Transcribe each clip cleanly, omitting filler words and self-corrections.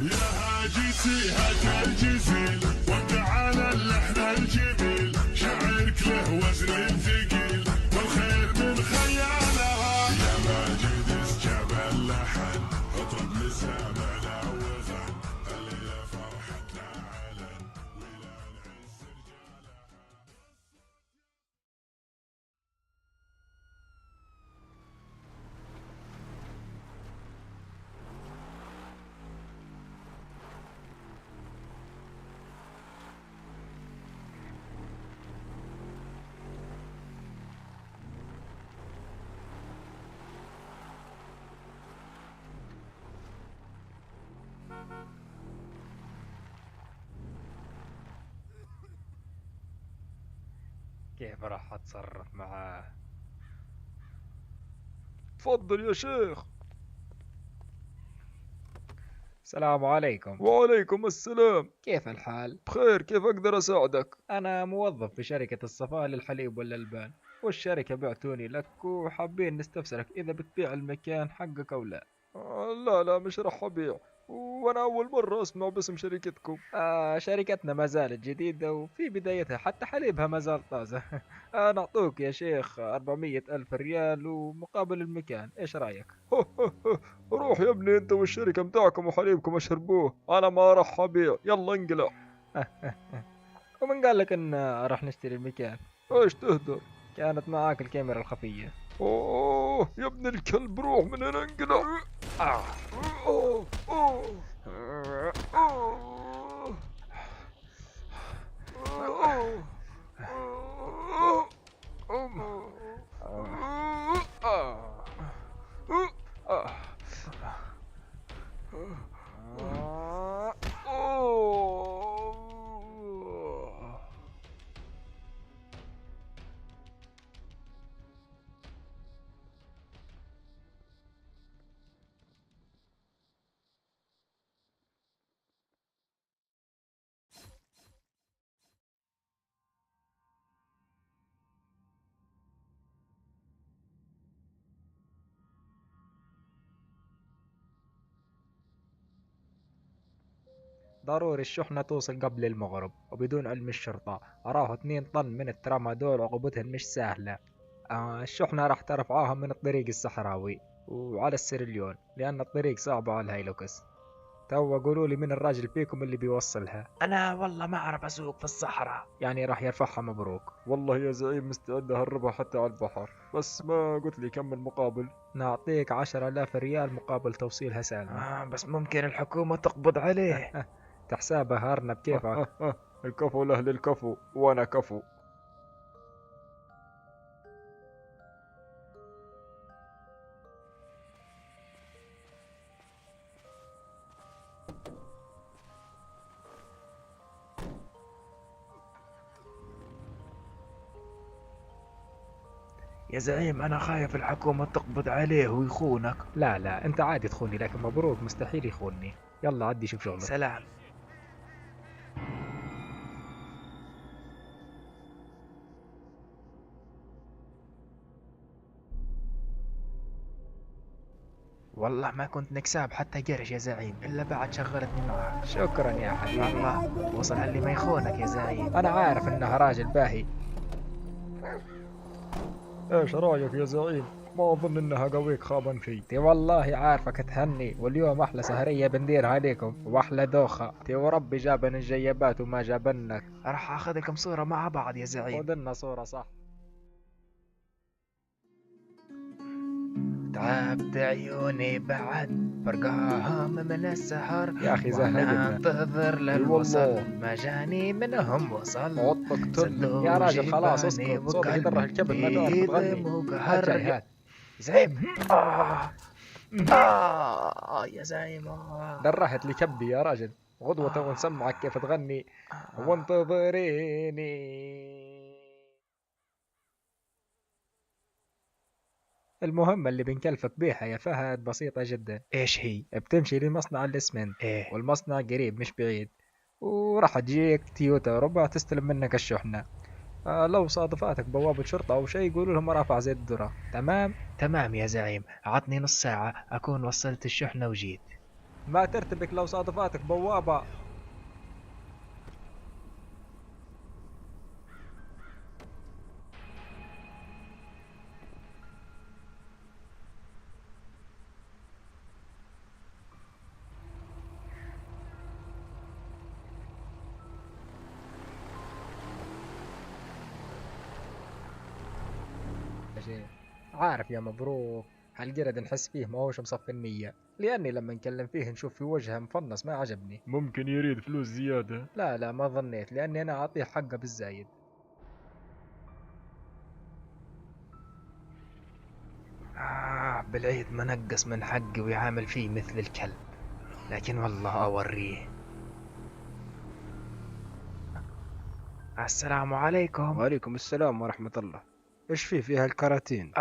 يا هاجسي هات الجزيل وتعالى اللحن الجميل، شعرك له وزن ثقيل والخير من خيالها. يا ماجد اسجب اللحن اطرب لسامنا وغن، الليلة فرحتنا علن ولا نعز رجالها. كيف راح اتصرف معاه؟ تفضل يا شيخ. السلام عليكم. وعليكم السلام. كيف الحال؟ بخير، كيف أقدر أساعدك؟ أنا موظف في شركة الصفاء للحليب والألبان، والشركة بعتوني لك وحابين نستفسرك إذا بتبيع المكان حقك أو لا. لا مش راح أبيع، وأنا أول مرة أسمع باسم شركتكم. شركتنا ما زالت جديدة وفي بدايتها، حتى حليبها ما زال طازة. نعطوك يا شيخ 400 ألف ريال ومقابل المكان، إيش رأيك؟ روح يا ابني أنت والشركة متاعكم وحليبكم أشربوه، أنا ما راح أبيع، يلا انقلع. ومن قال لك إن راح نشتري المكان؟ إيش تهدر؟ كانت معاك الكاميرا الخفية. أوه يا ابن الكلب، روح من هنا انقلع. أوه أوه أوه ضروري الشحنة توصل قبل المغرب وبدون علم الشرطة. أراه 2 طن من الترامادول عقوبتهن مش سهلة. الشحنة راح ترفعوها من الطريق الصحراوي وعلى السيرليون، لأن الطريق صعبة على الهيلوكس. تو قولوا لي من الراجل فيكم اللي بيوصلها؟ أنا والله ما أعرف أسوق في الصحراء. يعني راح يرفعها مبروك. والله يا زعيم مستعد أهربها حتى على البحر، بس ما قلت لي كم المقابل. نعطيك 10,000 ريال مقابل توصيلها سالمة. بس ممكن الحكومة تقبض عليه. تحسابها أرنب كيفك. الكفو لأهل الكفو وأنا كفو. يا زعيم أنا خايف الحكومة تقبض عليه ويخونك. لا أنت عادي تخوني، لكن مبروك مستحيل يخونني. يلا عدي شوف شغلك. سلام. والله ما كنت نكساب حتى قرش يا زعيم إلا بعد شغلتني معك. شكرا يا حبيبي. الله وصل اللي ما يخونك يا زعيم. أنا عارف إنها راجل باهي. ايش رايك يا زعيم؟ ما اظن انها قويك خابا فيه. تي والله عارفك تهني، واليوم أحلى سهرية بنديرها عليكم وأحلى دوخة. تي وربي جابن الجيبات وما جابنك. راح أخذ لكم صورة مع بعض يا زعيم. خذلنا صورة صح. تعبت عيوني بعد فرقاهم من السهر، يا أخي وانا زهقنا. انتظر والله. للوصل ما جاني منهم وصل. عطك تل. يا راجل خلاص اسكت، صوتك يدره الكبد، ما تعرف تغني. هات جاي هات. زعيم. يا زعيم. درهت لي كبدي يا راجل. غدوة ونسمعك كيف تغني. وانتظريني. المهمة اللي بنكلفك بيها يا فهد بسيطة جدا. ايش هي؟ بتمشي لمصنع الاسمنت، ايه. والمصنع قريب مش بعيد، وراح تجيك تويوتا ربع تستلم منك الشحنة. لو صادفاتك بوابة شرطة أو شيء يقولوا لهم رافع زيت الذرة. تمام. تمام يا زعيم، عطني نص ساعة أكون وصلت الشحنة وجيت. ما ترتبك لو صادفاتك بوابة. عارف يا مبروك، هالقرد نحس فيه ما هوش مصفي النية، لأني لما نكلم فيه نشوف في وجهه مفنص ما عجبني. ممكن يريد فلوس زيادة. لا ما ظنيت، لأني أنا أعطيه حقه بالزايد. بالعيد ما نقص من حقي ويعامل فيه مثل الكلب، لكن والله أوريه. السلام عليكم. وعليكم السلام ورحمة الله. ايش فيها الكراتين؟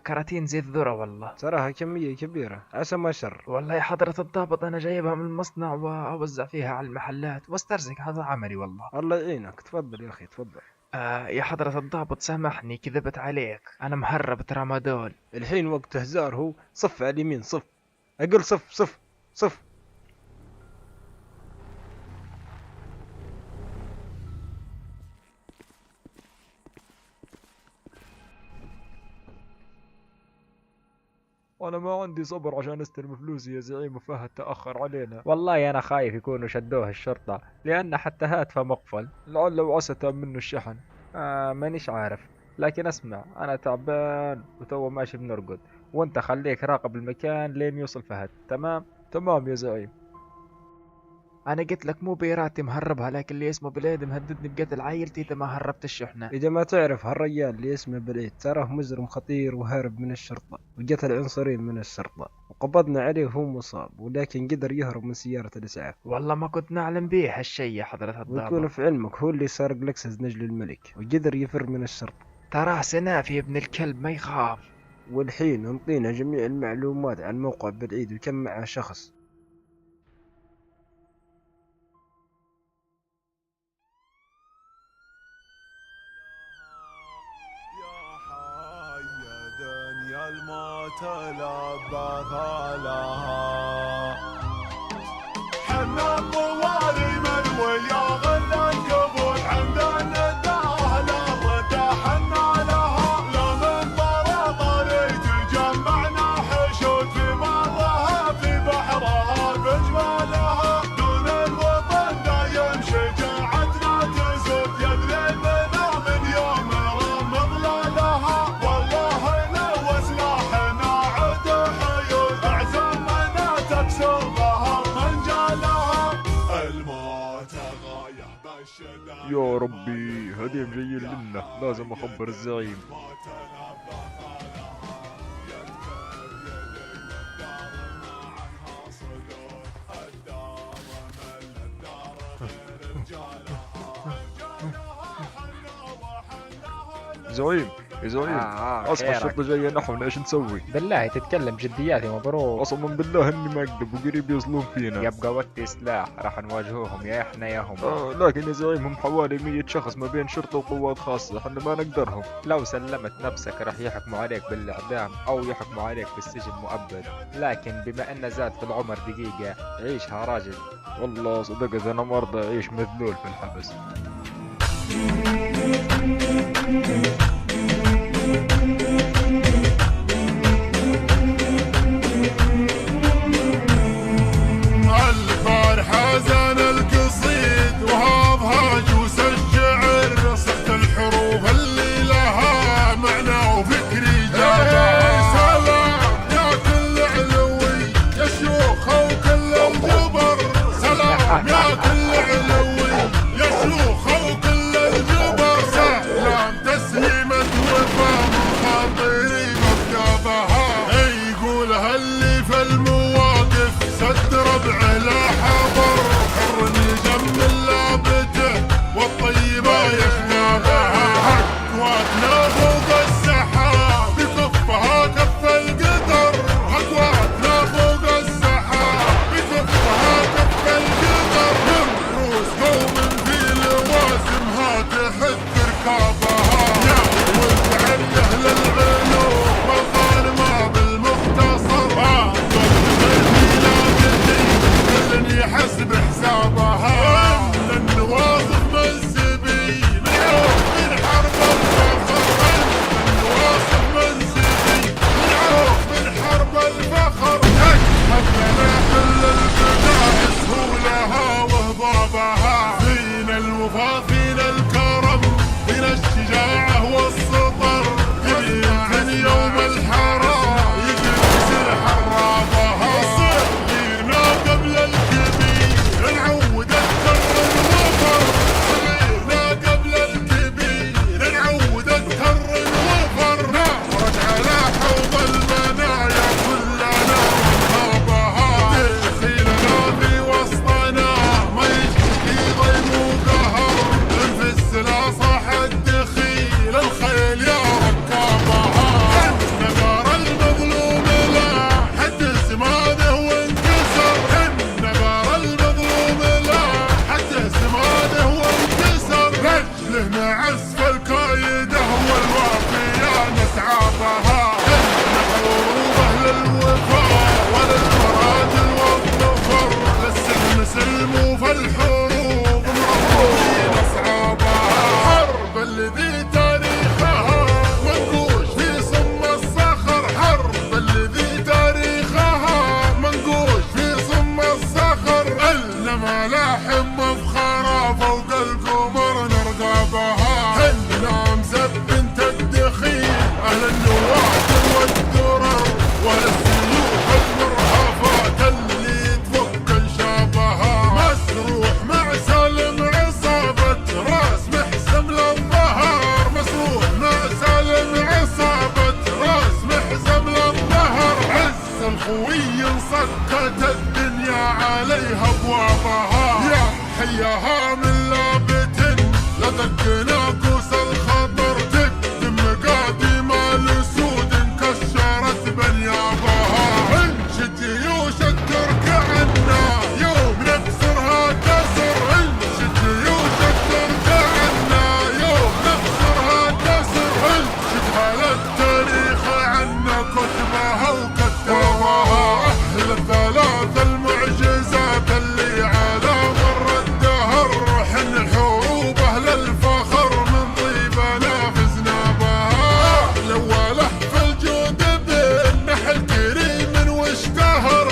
كراتين زيت ذرة والله. تراها كمية كبيرة، عسى ما شر. والله يا حضرة الضابط أنا جايبها من المصنع وأوزع فيها على المحلات واسترزق، هذا عملي والله. الله يعينك، تفضل يا أخي تفضل. يا حضرة الضابط سامحني كذبت عليك، أنا مهرب ترامادول. الحين وقت هزار هو، صف على اليمين صف. أقول صف صف صف. أنا ما عندي صبر عشان أستلم فلوسي يا زعيم، وفهد تأخر علينا. والله أنا خايف يكونوا شدوه الشرطة، لأن حتى هاتفه مقفل. لعل وعسى تم منه الشحن. مانيش عارف، لكن اسمع أنا تعبان وتو ماشي بنرقد، وانت خليك راقب المكان لين يوصل فهد. تمام؟ تمام يا زعيم. أنا قلت لك مو بيراتي مهربها، لكن اللي اسمه بليد مهددني بقتل عائلتي إذا ما هربت الشحنة. إذا ما تعرف هالرجال اللي اسمه بليد، تراه مجرم خطير وهارب من الشرطة، وقتل عنصرين من الشرطة، وقبضنا عليه وهو مصاب، ولكن قدر يهرب من سيارة الإسعاف. والله ما كنت نعلم به هالشي يا حضرة ويكون الضابط. في علمك هو اللي سرق لكسس نجل الملك، وقدر يفر من الشرطة. تراه سنافي ابن الكلب ما يخاف. والحين نعطينا جميع المعلومات عن موقع بالعيد وكم معه شخص. دنيا الموت لبث لها حنا الطواري من ويا غلا القبول عند النداه لرتحنا لها لا من طرطري تجمعنا حشود في برها في بحرها بجمالها دون الوطن دايم شجاعتنا تزود يدري بنا من يوم رمض لها والله لو سلاحنا عد حيود اعزمنا تكسر ظهر من جالها الموت غايه بالشدايد يا ربي هديم جايين لنا، لازم أخبر الزعيم. زعيم يا زعيم، اصحى خيرك. الشرطة جاية نحونا، ايش نسوي؟ بالله تتكلم جديات يا مبروك. قسما بالله اني ما اكذب، وقريب يوصلون فينا. يبقى وقت سلاح راح نواجهوهم يا احنا يا هم. لكن يا زعيم هم حوالي 100 شخص ما بين شرطة وقوات خاصة، احنا ما نقدرهم. لو سلمت نفسك راح يحكموا عليك بالاعدام او يحكموا عليك بالسجن مؤبد، لكن بما ان زاد في العمر دقيقة عيشها راجل. والله صدقت انا ما ارضى اعيش مذلول في الحبس. الفرح حزن القصيد وهضها جوس الشعر صحت الحروف اللي لها معنى وفكري جابها سلام يا كل علوي يا شيوخ وكل الجبر سلام يا كل علوي يا شيوخ جابها يا حياها من لابت لدق ناقوس الخطر تكتم مقاديم الاسود انكسرت بنيابها انشد جيوش الترك عنا يوم نكسرها كسر انشد جيوش الترك عنا يوم نكسرها كسر انشد هالتاريخ عنا كتبها وكتبها اهل الثلاث المعجزات اللي على مر الدهر حن حروب اهل الفخر من طيبنا فزنا بها الاوله في الجود بالنحل كريم واشتهر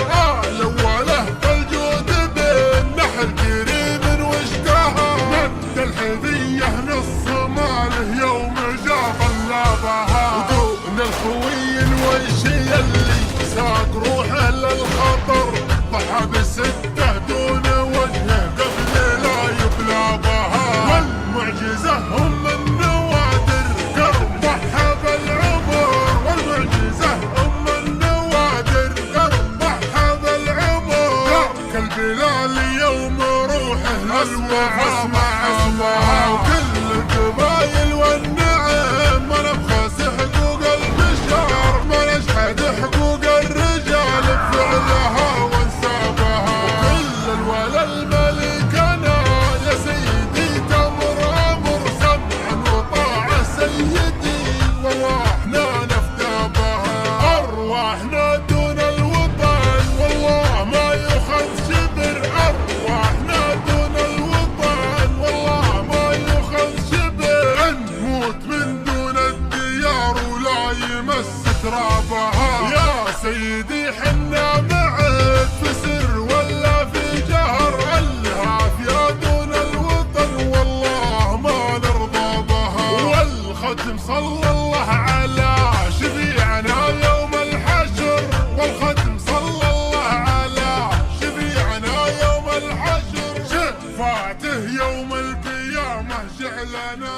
الاوله في الجود بالنحل كريم واشتهر مد الحذيه نص ماله يوم جاب اللابها ودون الخوي الويشي اللي ساق روحه للخطر ضحى بسته دون وجهه قبل لا يبلى بها والمعجزه هم النوادر قرب ضحى بالعمر والمعجزه هم النوادر قرب ضحى بالعمر ترك البلال يوم روحه الوفا معها وكل القبايل والنعم ما نبخس حقوق البشر ما نشهد حقوق الرجال بفعلها وانسابها وكل الولا الملكنا يا سيدي تمر امر سمعا وطاعه سيدي وارواحنا نفدى بها ارواحنا دون الوطن والله ما يؤخذ شبر ارواحنا دون الوطن والله ما يؤخذ شبر نموت من دون الديار ولا يمس ترابها يا سيدي حنا معك في سر ولا في جهر العافية دون الوطن والله ما نرضى بها والختم صلى الله على شفيعنا يوم الحشر والختم صلى الله على شفيعنا يوم الحشر شفاعته يوم القيامة جعلنا